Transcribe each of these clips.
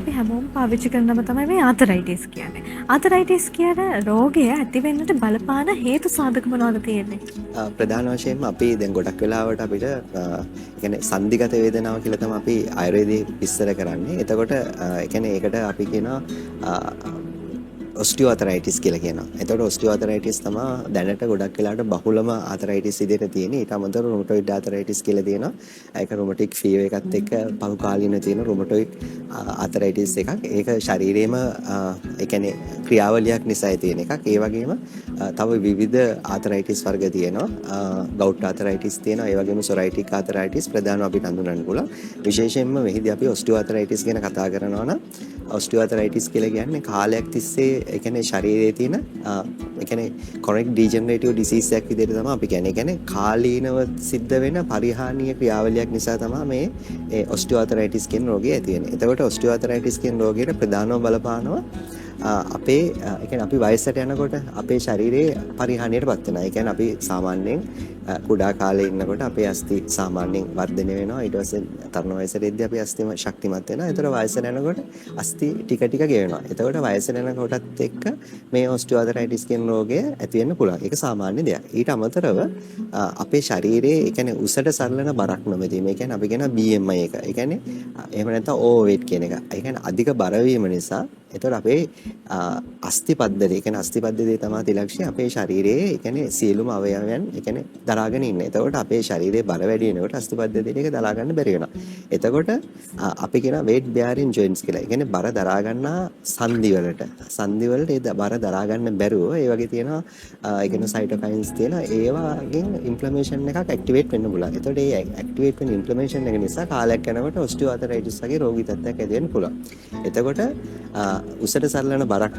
අපි හැමෝම පාවිච්චි කරන නම තමයි මේ ආතරයිටිස් කියන්නේ. ආතරයිටිස් කියන රෝගය ඇති වෙන්නට බලපාන හේතු සාධක මොනවද තියෙන්නේ? ප්‍රධාන වශයෙන්ම අපි දැන් ගොඩක් වෙලාවට අපිට කියන්නේ සංධිගත වේදනාව කියලා තමයි අපි ආයුර්වේදයේ විස්තර කරන්නේ. එතකොට කියන්නේ ඒකට අපි කියනවා ඔස්ටියෝඅතරයිටිස් කියලා කියනවා. එතකොට ඔස්ටියෝඅතරයිටිස් තමයි දැනට ගොඩක් වෙලාවට බහුලම ආතරයිටිස් විදිහට තියෙන්නේ. ඊට අමතරව රුමටොයිඩ් ආතරයිටිස් කියලා තියෙනවා. ඒක රුමටික් ෆීවර් එකත් එක්ක පහුකාලීන තියෙන රුමටොයිඩ් ආතරයිටිස් එකක්. ඒක ශරීරයේම ඒ කියන්නේ ක්‍රියාවලියක් නිසා තියෙන එකක්. ඒ වගේම තව විවිධ ආතරයිටිස් වර්ග තියෙනවා. ගවුට් ආතරයිටිස් තියෙනවා. ඒ වගේම සොරයිටික් ආතරයිටිස් ප්‍රධානව අපිට හඳුනන්න පුළුවන්. විශේෂයෙන්ම මෙහිදී අපි ඔස්ටියෝඅතරයිටිස් ගැන කතා කරනවා නම් ඔස්ටියෝඅතරයිටිස් කියලා කියන්නේ කාලයක් තිස්සේ ඒ කියන්නේ ශරීරයේ තියෙන ඒ කියන්නේ chronic degenerative disease එකක් විදිහට තමයි අපි කියන්නේ. ඒ කියන්නේ කාලීනව සිද්ධ වෙන පරිහානීය ක්‍රියාවලියක් නිසා තමයි මේ ඔස්ටියෝඅතරයිටිස් කියන රෝගය ඇති වෙන්නේ. එතකොට ඔස්ටියෝඅතරයිටිස් කියන රෝගයට ප්‍රධානව බලපානවා අපේ ඒ කියන්නේ අපි වයසට යනකොට අපේ ශරීරයේ පරිහානියට පත් වෙනවා. ඒ කියන්නේ අපි සාමාන්‍යයෙන් කුඩා කාලේ ඉන්නකොට අපේ අස්ථි සාමාන්‍යයෙන් වර්ධනය වෙනවා. ඊට පස්සේ තරුණ වයසේදී අපි අස්ථි ශක්තිමත් වෙනවා. ඒතර වයසට යනකොට අස්ථි ටික ටික ගෙවෙනවා. එතකොට වයසට යනකොටත් එක්ක මේ ඔස්ටියෝඅතරයිටිස් කියන රෝගය ඇති වෙන්න පුළුවන්. ඒක සාමාන්‍ය දෙයක්. ඊට අමතරව අපේ ශරීරයේ ඒ කියන්නේ උසට සරලන බරක් නොමැති. මේ කියන්නේ අපි කියන BMI එක. ඒ කියන්නේ එහෙම නැත්නම් ඕවර්වේට් කියන එක. ඒ කියන්නේ අධික බර වීම නිසා එතකොට අපේ අස්ථි පද්ධතිය කියන්නේ අස්ථි පද්ධතිය තමයි තිලක්ෂණය අපේ ශරීරයේ කියන්නේ සියලුම අවයවයන් කියන්නේ දරාගෙන ඉන්නේ. එතකොට අපේ ශරීරයේ බර වැඩි වෙනකොට අස්ථි පද්ධතියට ඒක දරා ගන්න බැරි වෙනවා. එතකොට අපි කියන weight bearing joints කියලා. ඒ කියන්නේ බර දරා ගන්නා සංදි වලට ඒ බර දරා ගන්න බැරුව ඒ වගේ තියෙනවා ඒ කියන්නේ සයිටෝකයින්ස් තියෙනවා. ඒවාගෙන් ඉන්ෆ්ලමේෂන් එකක් ඇක්ටිවේට් වෙන්න පුළුවන්. එතකොට මේ ඇක්ටිවේට් වෙන ඉන්ෆ්ලමේෂන් එක නිසා කාලයක් යනකොට ඔස්ටියෝඅතරයිටිස් වගේ රෝගී තත්ත්වයක් ඇති වෙන්න පුළුවන්. එතකොට උසට සරලන බරක්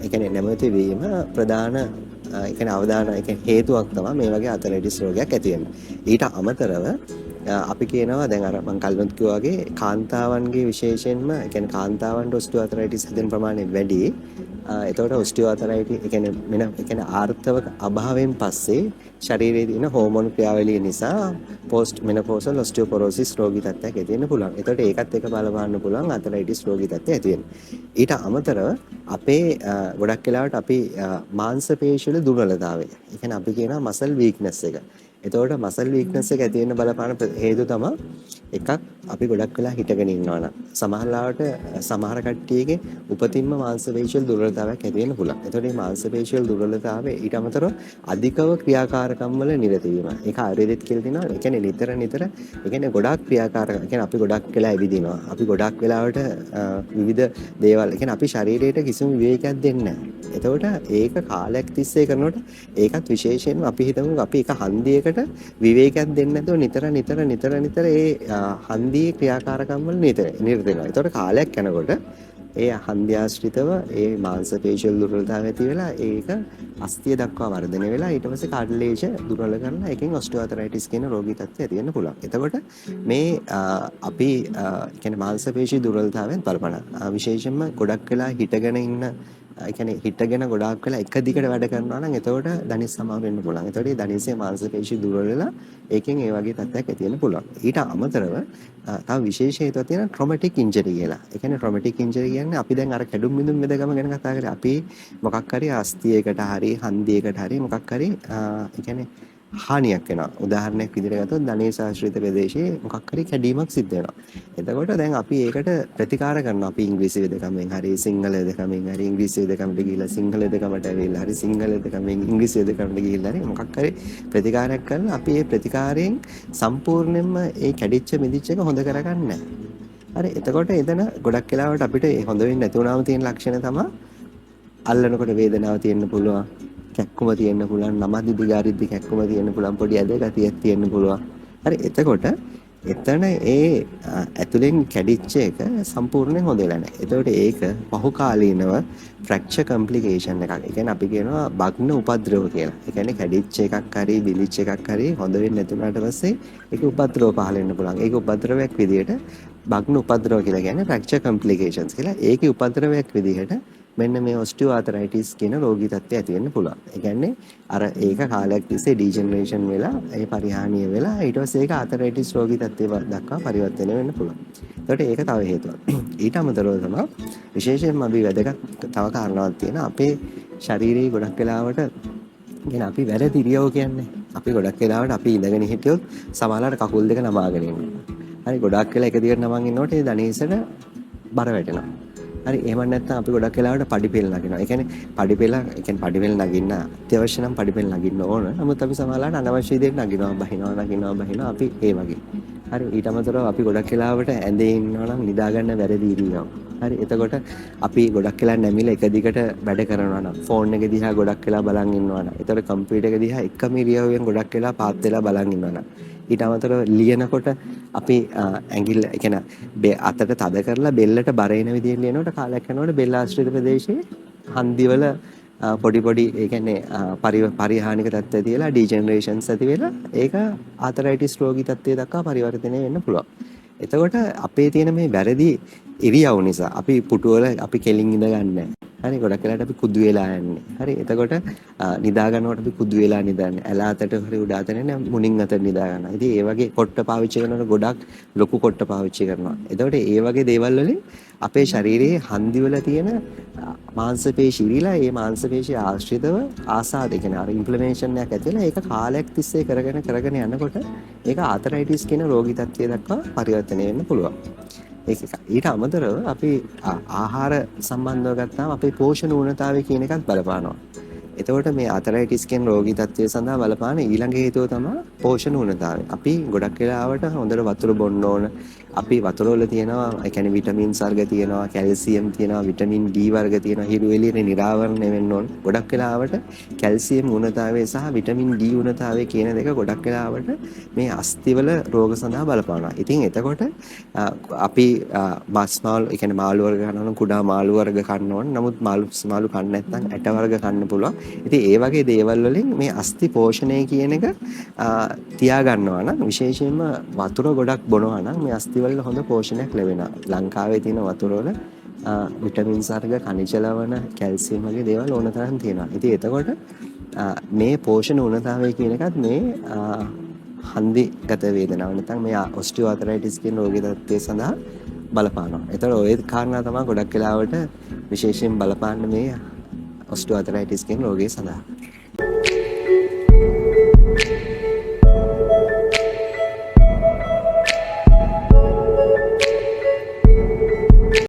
ඒ කියන්නේ නැමැති වීම ප්‍රධාන ඒ කියන්නේ අවදාන ඒ කියන්නේ හේතුවක් තමයි මේ වගේ ආතරයිටිස් රෝගයක් ඇති වෙන්නේ. ඊට අමතරව අපි කියනවා දැන් අර මම කලිනුත් කිව්වා වගේ කාන්තාවන්ගේ විශේෂයෙන්ම ඒ කියන්නේ කාන්තාවන්ට ඔස්ටියෝඅතරයිටිස් හැදෙන ප්‍රමාණය වැඩි. එතකොට ඔස්ටියෝඅතරයිටිස් ඒ කියන්නේ ආර්ථව අභාවයෙන් පස්සේ ශරීරයේ තියෙන හෝමෝන් ක්‍රියාවලිය නිසා පෝස්ට් මෙනෝපෝසල් ඔස්ටියෝපොරෝසිස් රෝගී තත්ත්වයක් ඇති වෙන්න පුළුවන්. එතකොට ඒකත් එක බලපාන්න පුළුවන් ආතරයිටිස් රෝගී තත්ත්වය ඇති වෙන්න. ඊට අමතරව අපේ ගොඩක් වෙලාවට අපි මාංශ පේශිවල දුර්වලතාවය. ඒ කියන්නේ අපි කියනවා මසල් වීක්නස් එක. එතකොට මසල් වීක්නස් එක ඇති වෙන්න බලපාන හේතු තමයි එකක් අපි ගොඩක් වෙලා හිටගෙන ඉන්නවා නම් සමහරවිට සමහර කට්ටියගේ උපතින්ම මාංශ පේශිවල දුර්වලතාවයක් ඇති වෙන්න පුළුවන්. එතකොට මේ මාංශ පේශිවල දුර්වලතාවය ඊට අමතරව අධිකව ක්‍රියාකාරකම් වල නිරත වීම. ඒක ආයුර්වේදෙත් කියලා දෙනවා. ඒ කියන්නේ නිතර ඒ කියන්නේ ගොඩාක් ක්‍රියාකාරක. ඒ කියන්නේ අපි ගොඩක් වෙලා ඇවිදිනවා. අපි ගොඩක් වෙලාවට විවිධ දේවල්. ඒ කියන්නේ අපි ශරීරයට කිසිම විවේකයක් දෙන්නේ නැහැ. එතකොට ඒක කාලයක් තිස්සේ කරනකොට ඒකත් විශේෂයෙන්ම අපි හිතමු අපි එක හන්දියකට විවේකයක් දෙන්නේ නැතුව නිතර ඒ හන්දියේ ක්‍රියාකාරකම් වල නිරත වෙනවා. ඒතකොට කාලයක් යනකොට ඒ හන්දිය ආශ්‍රිතව ඒ මාංශ පේශිවල දුර්වලතාවය ඇති වෙලා ඒක අස්ථිය දක්වා වර්ධනය වෙලා ඊට පස්සේ කාඩ්ලේජ් දුර්වල කරලා ඒකෙන් ඔස්ටියෝඅතරයිටිස් කියන රෝගී තත්ත්වය ඇති වෙන්න පුළුවන්. එතකොට මේ අපි කියන්නේ මාංශ පේශි දුර්වලතාවයෙන් බලපන විශේෂයෙන්ම ගොඩක් වෙලා හිටගෙන ඉන්න ඒ කියන්නේ හිටගෙන ගොඩාක් වෙලා එක දිගට වැඩ කරනවා නම් එතකොට ධනිස් සමාව වෙන්න පුළුවන්. එතකොට මේ ධනිසේ මාංශ පේශි දුර්වල වෙලා ඒකෙන් ඒ වගේ තත්ත්වයක් ඇති වෙන්න පුළුවන්. ඊට අමතරව තව විශේෂ හේතුවක් තියෙනවා ට්‍රොමැටික් ඉන්ජරි කියලා. ඒ කියන්නේ ට්‍රොමැටික් ඉන්ජරි කියන්නේ අපි දැන් අර කැඩුම් බිඳුම් බෙදගම ගැන කතා කරේ. අපි මොකක් හරි අස්ථියකට හරි හන්දියකට හරි මොකක් හරි ඒ කියන්නේ හානියක් වෙනවා. උදාහරණයක් විදිහට ගත්තොත් ධනේශ ආශ්‍රිත ප්‍රදේශයේ මොකක් හරි කැඩීමක් සිද්ධ වෙනවා. එතකොට දැන් අපි ඒකට ප්‍රතිකාර කරනවා. අපි ඉංග්‍රීසි වෙදකමෙන් හරි සිංහල වෙදකමෙන් හරි ඉංග්‍රීසි වෙදකමට ගිහිල්ලා සිංහල වෙදකමට ඇවිල්ලා හරි සිංහල වෙදකමෙන් ඉංග්‍රීසි වෙදකමට ගිහිල්ලා හරි මොකක් හරි ප්‍රතිකාරයක් කරලා අපි ඒ ප්‍රතිකාරයෙන් සම්පූර්ණයෙන්ම ඒ කැඩිච්ච මිදිච්ච එක හොඳ කරගන්නේ නැහැ. හරි එතකොට එතන ගොඩක් වෙලාවට අපිට හොඳ වෙන්නේ නැති වුණාම තියෙන ලක්ෂණ තමයි අල්ලනකොට වේදනාවක් තියෙන්න පුළුවන්. කැක්කුම තියෙන්න පුළුවන්, නමදි දිගාරිද්දි කැක්කුම තියෙන්න පුළුවන්, පොඩි ඇද ගතියක් තියෙන්න පුළුවන්. හරි එතකොට එතන ඒ ඇතුලෙන් කැඩිච්ච එක සම්පූර්ණයෙන් හොඳ වෙලා නැහැ. එතකොට ඒක පහුකාලීනව ෆ්‍රැක්චර් කම්ප්ලිකේෂන් එකක්. ඒ කියන්නේ අපි කියනවා භග්න උපද්‍රව කියලා. ඒ කියන්නේ කැඩිච්ච එකක් හරි බිලිච්ච එකක් හරි හොඳ වෙන්නේ නැතුණාට පස්සේ ඒක උපද්‍රව පහළ වෙන්න පුළුවන්. ඒක උපද්‍රවයක් විදිහට භග්න උපද්‍රව කියලා කියන්නේ ෆ්‍රැක්චර් කම්ප්ලිකේෂන්ස් කියලා. ඒකේ උපද්‍රවයක් විදිහට මෙන්න මේ ඔස්ටියෝආතරයිටිස් කියන රෝගී තත්ත්වය ඇති වෙන්න පුළුවන්. ඒ කියන්නේ අර ඒක කාලයක් තිස්සේ ඩිජෙනරේෂන් වෙලා ඒ පරිහානිය වෙලා ඊට පස්සේ ඒක ආතරයිටිස් රෝගී තත්ත්වය දක්වා පරිවර්තනය වෙන්න පුළුවන්. එතකොට ඒක තව හේතුවක්. ඊට අමතරව තමයි විශේෂයෙන්ම අපි වැදගත් තව කාරණාවක් තියෙනවා. අපේ ශරීරයේ ගොඩක් වෙලාවට කියන්නේ අපි වැරදි ඉරියව් කියන්නේ. අපි ගොඩක් වෙලාවට අපි ඉඳගෙන හිටියොත් සමහරවිට කකුල් දෙක නමාගෙන ඉන්නවා. හරි ගොඩක් වෙලා එක දිගට නමන් ඉන්නකොට ඒ දණහිසට බර වැටෙනවා. හරි එහෙම නැත්නම් අපි ගොඩක් වෙලාවට පඩිපෙළ නගිනවා. ඒ කියන්නේ පඩිපෙළ නගින්න අත්‍යවශ්‍ය නම් පඩිපෙළ නගින්න ඕන. නමුත් අපි සමහරවිට අනවශ්‍ය විදිහට නගිනවා අපි ඒ වගේ. හරි ඊට අමතරව අපි ගොඩක් වෙලාවට ඇඳේ ඉන්නවා නම් නිදා ගන්න වැරදි ඉරියව්. හරි එතකොට අපි ගොඩක් වෙලා නැමිලා එක දිගට වැඩ කරනවා නම් ෆෝන් එක දිහා ගොඩක් වෙලා බලන් ඉන්නවා නම් එතකොට කම්පියුටර් එක දිහා එකම ඉරියව්වෙන් ගොඩක් වෙලා පාත් වෙලා බලන් ඉන්නවා නම් ඊට අමතරව ලියනකොට අපි ඇඟිල්ල ඒ කියන්නේ අතට තද කරලා බෙල්ලට බර එන විදිහට ලියනකොට කාලයක් යනකොට බෙල්ල ආශ්‍රිත ප්‍රදේශයේ හන්දිවල පොඩි ඒ කියන්නේ පරිහානික තත්ත්වය තියලා ඩිජෙනරේෂන්ස් ඇති වෙලා ඒක ආතරයිටිස් රෝගී තත්ත්වයට දක්වා පරිවර්තනය වෙන්න පුළුවන්. එතකොට අපේ තියෙන මේ වැරදි ඉරියව් නිසා අපි පුටුවල අපි කෙලින් ඉඳ ගන්නෑ. හරි ගොඩක් වෙලාවට අපි කුදු වෙලා යන්නේ. හරි එතකොට නිදා ගන්නකොට අපි කුදු වෙලා නිදාන්නේ. ඇල අතට හරි උඩ අතට නේ මුණින් අතට නිදා ගන්නවා. ඉතින් ඒ වගේ කොට්ට පාවිච්චි කරනකොට ගොඩක් ලොකු කොට්ට පාවිච්චි කරනවා. එතකොට ඒ වගේ දේවල් වලින් අපේ ශරීරයේ හන්දිවල තියෙන මාංශ පේශි ඉරිලා ඒ මාංශ පේශි ආශ්‍රිතව ආසාද කියන්නේ අර ඉන්ෆ්ලමේෂන් එකක් ඇති වෙලා ඒක කාලයක් තිස්සේ කරගෙන යනකොට ඒක ආතරයිටිස් කියන රෝගී තත්ත්වයට දක්වා පරිවර්තනය වෙන්න පුළුවන්. ඊට අමතරව අපි ආහාර සම්බන්ධව ගත්තාම අපේ පෝෂණ ඌනතාවය කියන එකත් බලපානවා. එතකොට මේ ආතරයිටිස් කියන රෝගී තත්ත්වය සඳහා බලපාන ඊළඟ හේතුව තමයි පෝෂණ ඌනතාවය. අපි ගොඩක් වෙලාවට හොඳට වතුර බොන්න ඕන. අපි වතුර වල තියෙනවා ඒ කියන්නේ විටමින්ස් වර්ග තියෙනවා, කැල්සියම් තියෙනවා, විටමින් D වර්ග තියෙනවා, හිරු එළියේ නිරාවරණය වෙන්න ඕන. ගොඩක් වෙලාවට කැල්සියම් ඌනතාවය සහ විටමින් D ඌනතාවය කියන දෙක ගොඩක් වෙලාවට මේ අස්තිවල රෝග සඳහා බලපානවා. ඉතින් එතකොට අපි මස් මාළු ඒ කියන්නේ මාළු වර්ග කනවා නම් කුඩා මාළු වර්ග කන්න ඕන. නමුත් මාළු කන්න නැත්නම් ඇට වර්ග කන්න පුළුවන්. ඉතින් ඒ වගේ දේවල් වලින් මේ අස්ති පෝෂණය කියන එක තියා ගන්නවා නම් විශේෂයෙන්ම වතුර ගොඩක් බොනවා නම් මේ අස්ති වල හොඳ පෝෂණයක් ලැබෙනවා. ලංකාවේ තියෙන වතුර වල විටමින්ස් වර්ග, ಖನಿಜ ලවණ, කැල්සියම් වගේ දේවල් ඕන තරම් තියෙනවා. ඉතින් එතකොට මේ පෝෂණ ඌනතාවය කියන එකත් මේ හන්දිගත වේදනාව නැත්නම් මේ ඔස්ටියෝආතරයිටිස් කියන රෝගී තත්ත්වය සඳහා බලපානවා. එතකොට ওই කාරණා තමයි ගොඩක් වෙලාවට විශේෂයෙන් බලපාන්නේ මේ ඔස්ටියෝආතරයිටිස් කියන රෝගය සඳහා.